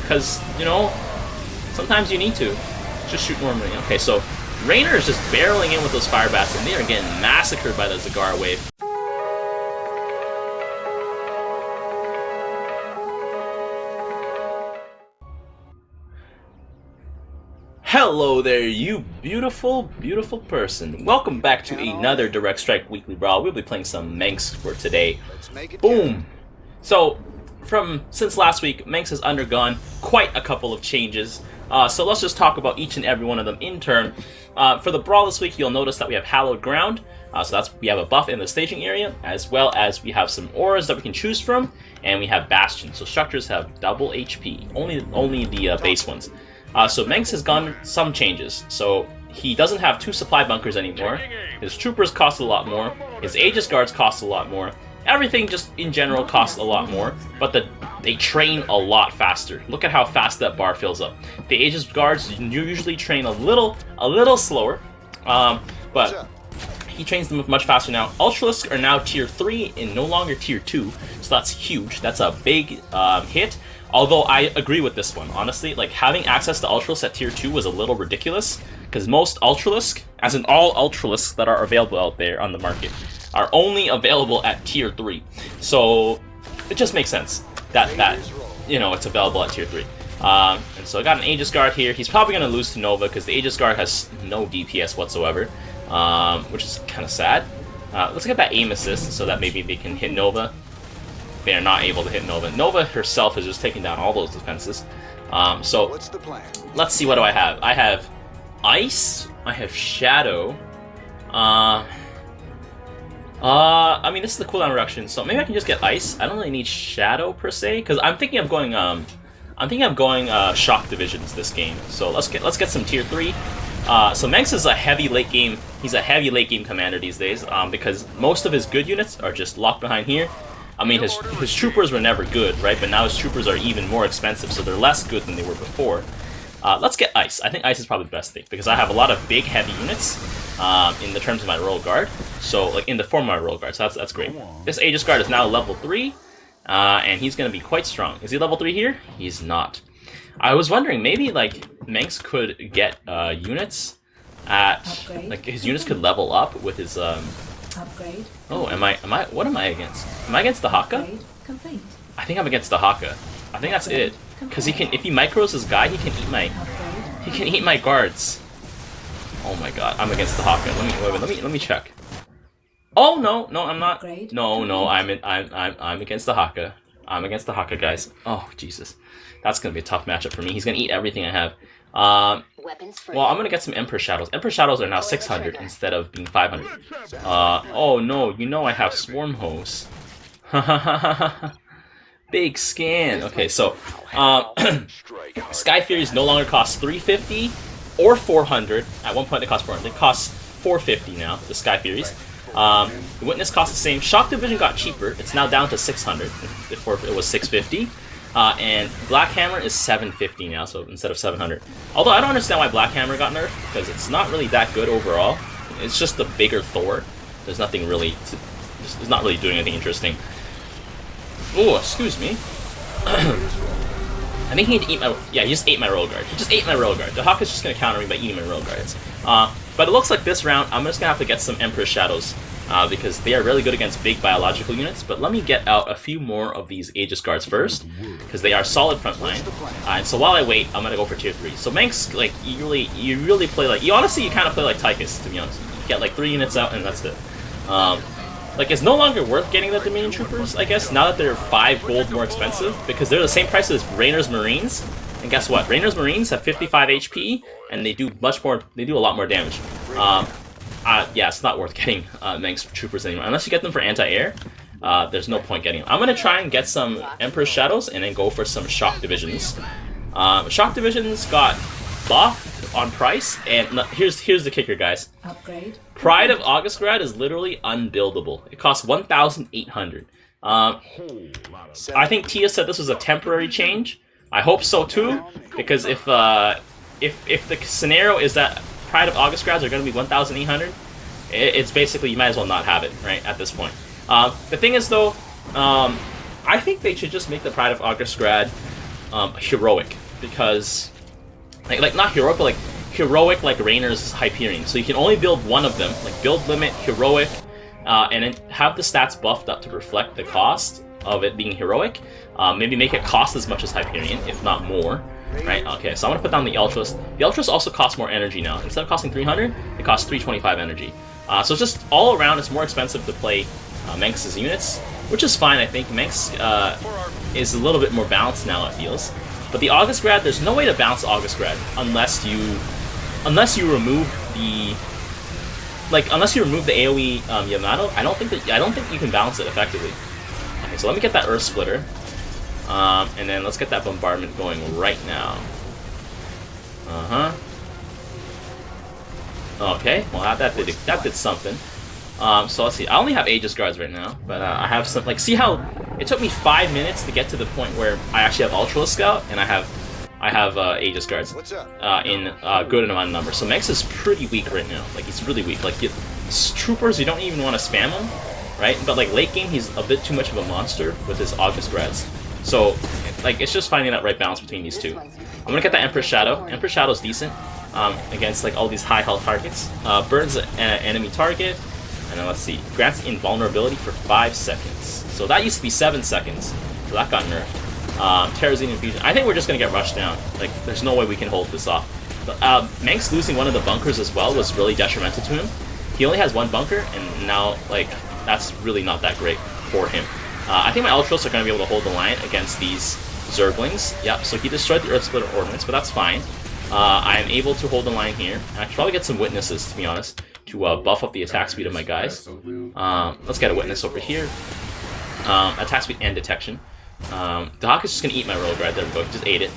because, you know, sometimes you need to. Just shoot normally. Okay, so Raynor is just barreling in with those fire bats, and they are getting massacred by the Zagara wave. Hello there, you beautiful, beautiful person. Welcome back to another Direct Strike Weekly Brawl. We'll be playing some Mengsk for today. Boom! So, since last week, Mengsk has undergone quite a couple of changes. So let's just talk about each and every one of them in turn. For the Brawl this week, you'll notice that we have Hallowed Ground. We have a buff in the staging area, as well as we have some auras that we can choose from, and we have Bastion. So structures have double HP, only the base ones. So Mengsk has gone some changes. So he doesn't have 2 supply bunkers anymore. His troopers cost a lot more. His Aegis guards cost a lot more. Everything just in general costs a lot more, but they train a lot faster. Look at how fast that bar fills up. The Aegis guards usually train a little slower, but he trains them much faster now. Ultralisks are now tier 3 and no longer tier 2, so that's huge. That's a big hit. Although I agree with this one, honestly. Like, having access to Ultralisks at tier 2 was a little ridiculous, because most Ultralisks, as in all Ultralisks that are available out there on the market, are only available at tier 3. So it just makes sense that you know, it's available at tier 3. And so I got an Aegis guard here. He's probably going to lose to Nova because the Aegis guard has no DPS whatsoever, which is kind of sad. Let's get that aim assist so that maybe they can hit Nova. They are not able to hit Nova. Nova herself is just taking down all those defenses. So what's the plan? Let's see, what do I have? I have Ice. I have Shadow. I mean, this is the cooldown reduction, so maybe I can just get Ice. I don't really need Shadow per se, because I'm thinking of going Shock Divisions this game. So let's get some tier 3. So Mengsk is a heavy late game. He's a heavy late game commander these days, because most of his good units are just locked behind here. I mean, his troopers were never good, right? But now his troopers are even more expensive, so they're less good than they were before. Let's get Ice. I think Ice is probably the best thing, because I have a lot of big, heavy units in the terms of my royal guard. So, like, in the form of my royal guard, so that's great. This Aegis guard is now level 3, and he's going to be quite strong. Is he level 3 here? He's not. I was wondering, maybe, like, Mengsk could get units at... Upgrade. Like, his units could level up with his... Upgrade. Oh, what am I against? Am I against the Haka? Upgrade complete. I think I'm against the Haka. I think that's it. Because if he micros his guy, he can eat my guards. Oh my god, I'm against the Haka. Let me check. Oh no, I'm not. No, I'm against the Haka. I'm against the Haka, guys. Oh Jesus, that's gonna be a tough matchup for me. He's gonna eat everything I have. Well, I'm gonna get some Emperor Shadows. Emperor Shadows are now 600 instead of being 500. Oh no, you know I have Swarm Hose. Big scan. Okay, so Sky Furies no longer cost 350 or 400. At one point they cost 400. They cost 450 now, the Sky Furies. The Witness costs the same. Shock Division got cheaper. It's now down to 600. Before it was 650. And Black Hammer is 750 now, so instead of 700. Although I don't understand why Black Hammer got nerfed, because it's not really that good overall. It's just the bigger Thor. There's nothing really... It's not really doing anything interesting. Oh, excuse me. I think he need to eat my... Yeah, he just ate my royal guard. He just ate my royal guard. The Hawk is just going to counter me by eating my royal guards. But it looks like this round, I'm just going to have to get some Emperor Shadows. Because they are really good against big biological units. But let me get out a few more of these Aegis guards first, because they are solid frontline. And so while I wait, I'm gonna go for tier 3. So Mengsk, like, you really play like... Honestly, you kind of play like Tychus, to be honest. You get like 3 units out and that's it. Like, it's no longer worth getting the Dominion Troopers, I guess, now that they're 5 gold more expensive, because they're the same price as Raynor's Marines. And guess what? Raynor's Marines have 55 HP, and they do a lot more damage. Yeah, it's not worth getting Mengsk Troopers anymore. Unless you get them for anti-air, there's no point getting them. I'm going to try and get some Emperor Shadows and then go for some Shock Divisions. Shock Divisions got buffed on price, and here's the kicker, guys. Upgrade. Pride of Augustgrad is literally unbuildable. It costs 1,800. I think Tia said this was a temporary change. I hope so too, because if the scenario is that Pride of Augustgrads are going to be 1,800, it's basically, you might as well not have it, right, at this point. The thing is, though, I think they should just make the Pride of Augustgrad heroic, because like not heroic, but like heroic like Rainer's Hyperion. So you can only build one of them, like build limit heroic, and then have the stats buffed up to reflect the cost of it being heroic. Maybe make it cost as much as Hyperion, if not more. Right? Okay, so I'm gonna put down the Ultras. The Ultras also cost more energy now. Instead of costing 300, it costs 325 energy. So it's just all around, it's more expensive to play Mengsk's units, which is fine. I think Mengsk is a little bit more balanced now, it feels. But the August Grad, there's no way to balance August Grad unless you remove the AoE Yamato. I don't think you can balance it effectively. Okay, so let me get that Earth Splitter. And then let's get that bombardment going right now. Okay, well that did something. So let's see. I only have Aegis Guards right now, but I have some. Like, see how it took me 5 minutes to get to the point where I actually have Ultra Scout and I have Aegis Guards in good amount of numbers. So Mengsk is pretty weak right now. Like, he's really weak. Like, troopers, you don't even want to spam him, right? But like late game, he's a bit too much of a monster with his August Grads. So, like, it's just finding that right balance between these two. I'm gonna get that Emperor's Shadow. Emperor's Shadow's decent against like all these high health targets. Burns an enemy target, and then let's see, grants invulnerability for 5 seconds. So that used to be 7 seconds, so that got nerfed. Terrazine Infusion. I think we're just gonna get rushed down. Like, there's no way we can hold this off. But, Mengsk losing one of the bunkers as well was really detrimental to him. He only has one bunker, and now, like, that's really not that great for him. I think my Ultras are going to be able to hold the line against these Zerglings. Yep, so he destroyed the Earth Splitter Ordnance, but that's fine. I am able to hold the line here. I should probably get some Witnesses, to be honest, to buff up the attack speed of my guys. Let's get a Witness over here. Attack speed and detection. Dahak is just going to eat my Rogue Ride. There we go, he just ate it.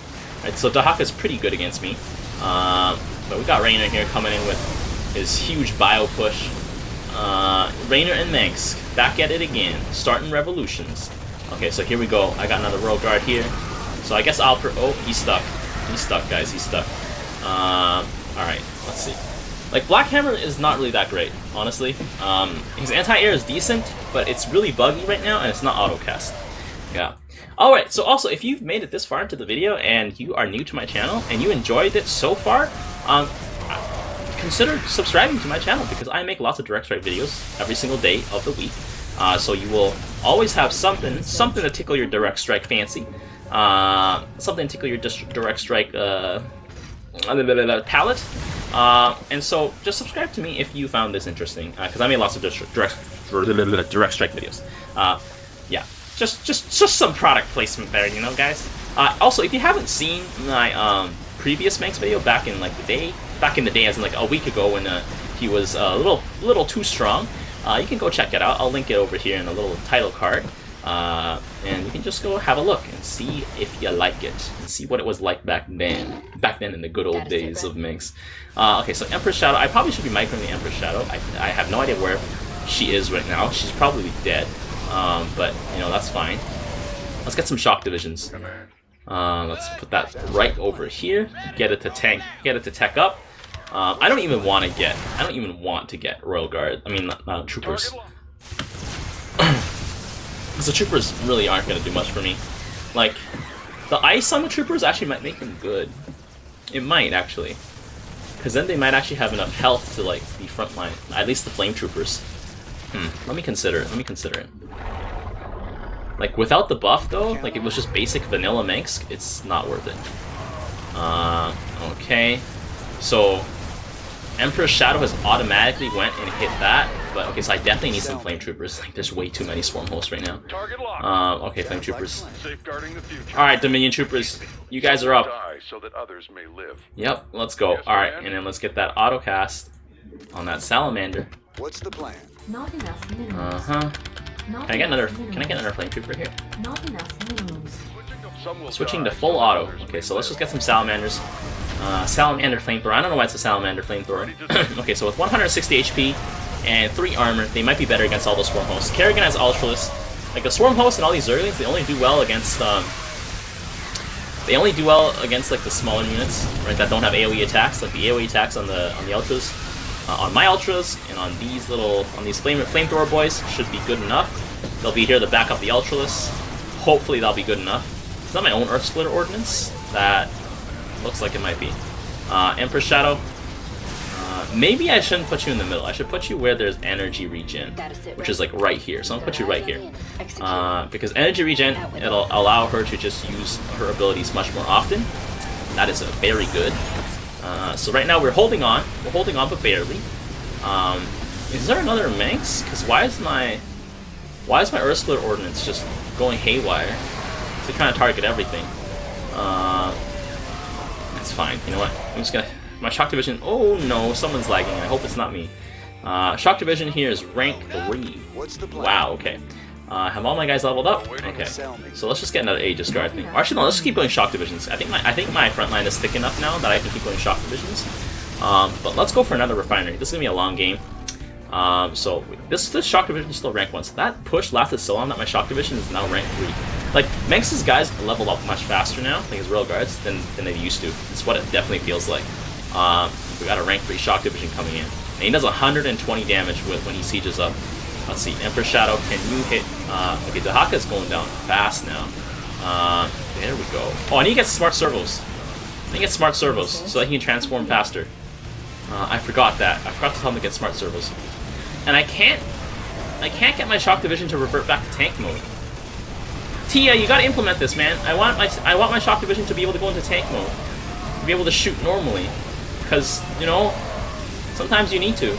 Right, so Dahak is pretty good against me. But we got Rainer here coming in with his huge bio push. Rainer and Mengsk, back at it again, starting revolutions. Okay, so here we go. I got another Rogue Guard here. So I guess oh, he's stuck. He's stuck, guys. He's stuck. Alright, let's see. Like, Black Hammer is not really that great, honestly. His anti-air is decent, but it's really buggy right now, and it's not auto-cast. Yeah. Alright, so also, if you've made it this far into the video, and you are new to my channel, and you enjoyed it so far, consider subscribing to my channel, because I make lots of Direct Strike videos every single day of the week. So you will always have something to tickle your Direct Strike fancy. Something to tickle your Direct Strike palette. And so just subscribe to me if you found this interesting, because I made lots of Direct Strike videos. Yeah, just some product placement there, you know, guys. Also, if you haven't seen my previous Mengsk video back in like the day, as in like a week ago, when he was a little too strong, you can go check it out. I'll link it over here in the little title card, and you can just go have a look and see if you like it, and see what it was like back then in the good old days of Mengsk. Okay, so Emperor's Shadow. I probably should be microing the Emperor's Shadow. I have no idea where she is right now. She's probably dead, but you know, that's fine. Let's get some shock divisions. Let's put that right over here. Get it to tech up. I don't even want to get Royal Guard. I mean, troopers. Because the troopers really aren't going to do much for me. Like, the ice on the troopers actually might make them good. It might, actually. Because then they might actually have enough health to, like, be frontline. At least the flame troopers. Let me consider it. Like, without the buff, though, like, it was just basic vanilla Mengsk, it's not worth it. Okay. So, Emperor's Shadow has automatically went and hit that, but okay, so I definitely need some Flame Troopers. Like, there's way too many Swarm Hosts right now. Okay, Flame Troopers. Alright, Dominion Troopers, you guys are up. Yep, let's go. Alright, and then let's get that auto cast on that Salamander. What's the plan? Not enough minerals. Uh-huh. Can I get another Flame Trooper here? Not enough minerals. Switching to full auto. Okay, so let's just get some Salamanders. Salamander Flamethrower. I don't know why it's a Salamander Flamethrower. Okay, so with 160 HP and 3 armor, they might be better against all those Swarm Hosts. Kerrigan has Ultralisk. Like, the Swarm Hosts and all these Zerglings, they only do well against, like, the smaller units, right, that don't have AoE attacks. Like, the AoE attacks on the Ultras. On my Ultras, and on these Flamethrower boys should be good enough. They'll be here to back up the Ultralisk. Hopefully that'll be good enough. Is that my own Earth Splitter ordnance? That looks like it might be. Emperor Shadow. Maybe I shouldn't put you in the middle. I should put you where there's energy regen, which is like right here. So I'll put you right here. Because energy regen, it'll allow her to just use her abilities much more often. That is very good. So right now we're holding on. We're holding on, but barely. Is there another Mengsk? Because why is my Earth Splitter ordnance just going haywire? It's trying to target everything. That's fine. You know what? I'm just gonna. My Shock Division. Oh no, someone's lagging. I hope it's not me. Shock Division here is rank 3. Wow. Okay. Have all my guys leveled up? Okay. So let's just get another Aegis Guard thing. Or actually, no. Let's just keep going Shock Divisions. I think my front line is thick enough now that I can keep going Shock Divisions. But let's go for another refinery. This is gonna be a long game. So this Shock Division is still rank 1. So that push lasted so long that my Shock Division is now rank 3. Like, Mengsk's guys leveled up much faster now, like his real guards, than they used to. It's what it definitely feels like. We got a rank 3 Shock Division coming in. And he does 120 damage when he sieges up. Let's see, Emperor Shadow, can you hit... okay, Dahaka's going down fast now. There we go. Oh, and he gets Smart Servos. He gets Smart Servos, so that he can transform faster. I forgot that. I forgot to tell him to get Smart Servos. And I can't get my Shock Division to revert back to tank mode. Tia, you gotta implement this, man. I want my Shock Division to be able to go into tank mode. To be able to shoot normally. Because, you know, sometimes you need to.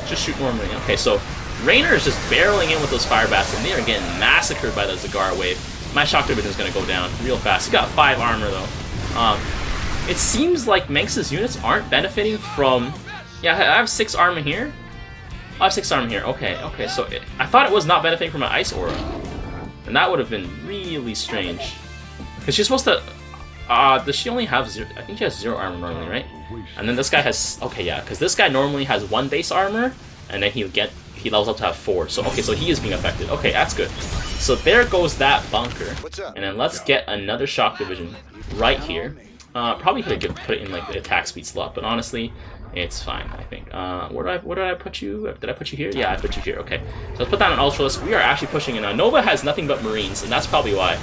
Just shoot normally. Okay, so Raynor is just barreling in with those fire bats, and they are getting massacred by the Zagara wave. My Shock Division is gonna go down real fast. He got 5 armor though. It seems like Mengsk's units aren't benefiting from... Yeah, I have 6 armor here. I have 6 armor here. Okay, okay, so I thought it was not benefiting from an Ice Aura. And that would have been really strange. Because she's supposed to... does she only have 0? I think she has 0 armor normally, right? And then this guy has... Okay, yeah, because this guy normally has 1 base armor, and then he levels up to have 4. So, okay, so he is being affected. Okay, that's good. So there goes that bunker. And then let's get another Shock Division right here. Probably could have put it in like the attack speed slot, but honestly, it's fine, I think. Where did I put you? Did I put you here? Yeah, I put you here. Okay, so let's put that on Ultralisk. We are actually pushing in. Nova has nothing but Marines, and that's probably why.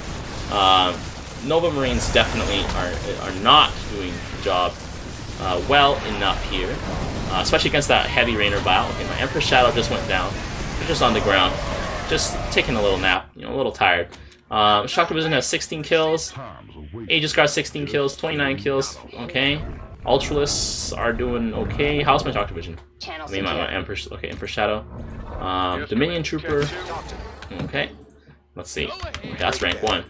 Nova Marines definitely are not doing the job well enough here, especially against that heavy Raynor Bile. Okay, my Emperor Shadow just went down. They're just on the ground, just taking a little nap, you know, a little tired. Shock Division has 16 kills. Aegis Guard 16 kills, 29 kills. Okay. Ultralisks are doing okay. How's my Shock Division? I mean, my Emperor. Okay, Emperor Shadow. Dominion Trooper. Okay. Let's see. Okay, that's rank 1.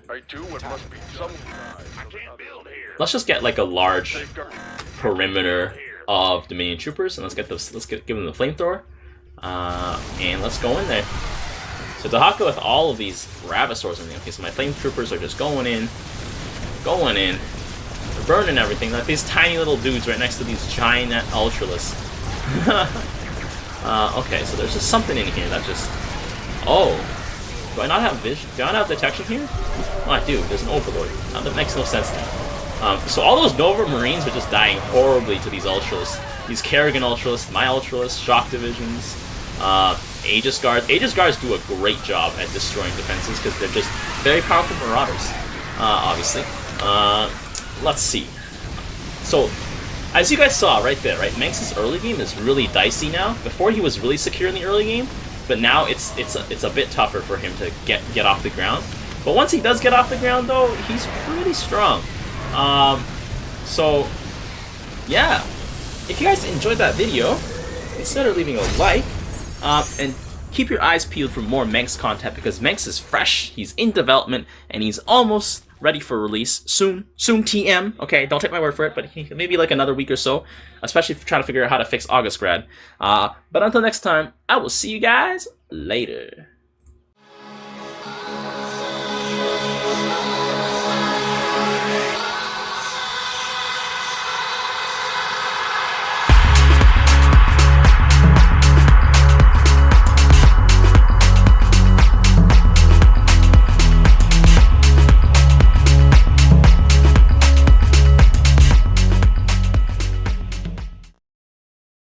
Let's just get like a large perimeter of Dominion Troopers, and let's give them the flamethrower. And let's go in there. So Dahaka with all of these Ravasors and everything. Okay, so my Flame Troopers are just going in. They're burning everything. Like these tiny little dudes right next to these giant Ultralisks. Okay, so there's just something in here that just... Oh. Do I not have vision? Do I not have detection here? Oh, I do. There's an Overlord. That makes no sense to me. So all those Nova Marines are just dying horribly to these Ultralisks. These Kerrigan Ultralisks, my Ultralisks, Shock Divisions, Aegis Guards. Aegis Guards do a great job at destroying defenses because they're just very powerful Marauders, obviously. Let's see. So, as you guys saw right there, right, Mengsk's early game is really dicey now. Before he was really secure in the early game, but now it's a bit tougher for him to get off the ground. But once he does get off the ground, though, he's pretty strong. So, yeah. If you guys enjoyed that video, consider leaving a like, and keep your eyes peeled for more Mengsk content because Mengsk is fresh, he's in development, and he's almost ready for release soon. Soon TM. Okay, don't take my word for it, but maybe like another week or so, especially trying to figure out how to fix August Grad. But until next time, I will see you guys later.